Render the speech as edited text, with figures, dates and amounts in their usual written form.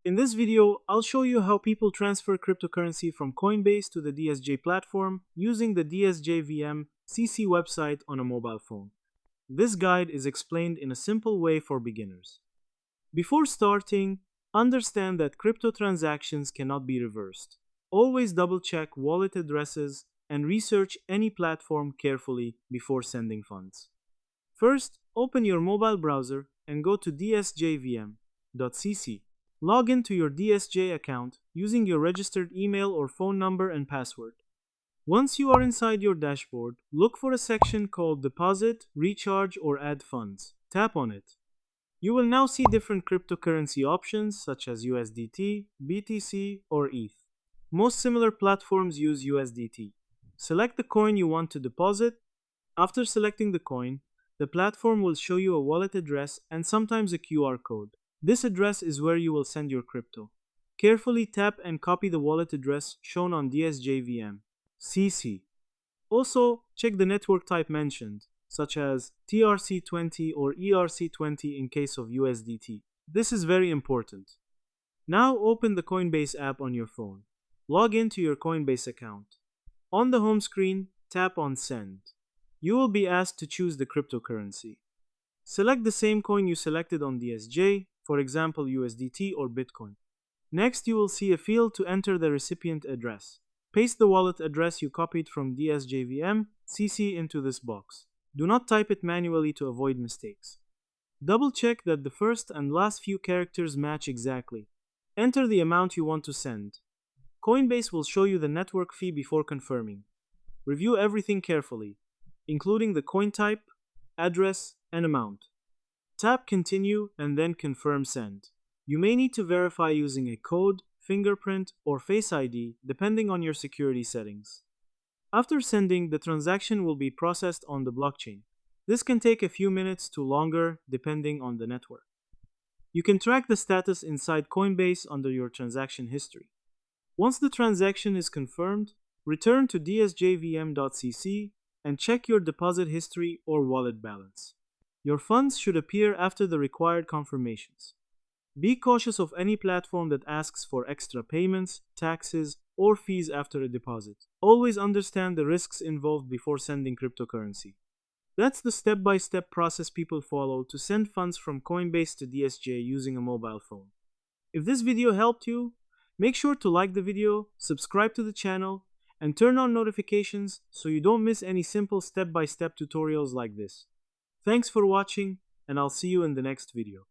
In this video, I'll show you how people transfer cryptocurrency from Coinbase to the DSJ platform using the DSJVM CC website on a mobile phone. This guide is explained in a simple way for beginners. Before starting, understand that crypto transactions cannot be reversed. Always double-check wallet addresses and research any platform carefully before sending funds. First, open your mobile browser and go to dsjvm.cc. Log in to your DSJ account using your registered email or phone number and password. Once you are inside your dashboard, look for a section called Deposit, Recharge, or Add Funds. Tap on it. You will now see different cryptocurrency options such as USDT, BTC, or ETH. Most similar platforms use USDT. Select the coin you want to deposit. After selecting the coin, the platform will show you a wallet address and sometimes a QR code. This address is where you will send your crypto. Carefully tap and copy the wallet address shown on DSJVM CC. Also, check the network type mentioned, such as TRC20 or ERC20 in case of USDT. This is very important. Now open the Coinbase app on your phone. Log into your Coinbase account. On the home screen, tap on Send. You will be asked to choose the cryptocurrency. Select the same coin you selected on DSJ, for example USDT or Bitcoin. Next, you will see a field to enter the recipient address. Paste the wallet address you copied from DSJVM CC into this box. Do not type it manually to avoid mistakes. Double check that the first and last few characters match exactly. Enter the amount you want to send. Coinbase will show you the network fee before confirming. Review everything carefully, including the coin type, address, and amount. Tap Continue and then confirm send. You may need to verify using a code, fingerprint, or Face ID depending on your security settings. After sending, the transaction will be processed on the blockchain. This can take a few minutes to longer depending on the network. You can track the status inside Coinbase under your transaction history. Once the transaction is confirmed, return to dsjvm.cc and check your deposit history or wallet balance. Your funds should appear after the required confirmations. Be cautious of any platform that asks for extra payments, taxes, or fees after a deposit. Always understand the risks involved before sending cryptocurrency. That's the step-by-step process people follow to send funds from Coinbase to DSJ using a mobile phone. If this video helped you, make sure to like the video, subscribe to the channel, and turn on notifications so you don't miss any simple step-by-step tutorials like this. Thanks for watching, and I'll see you in the next video.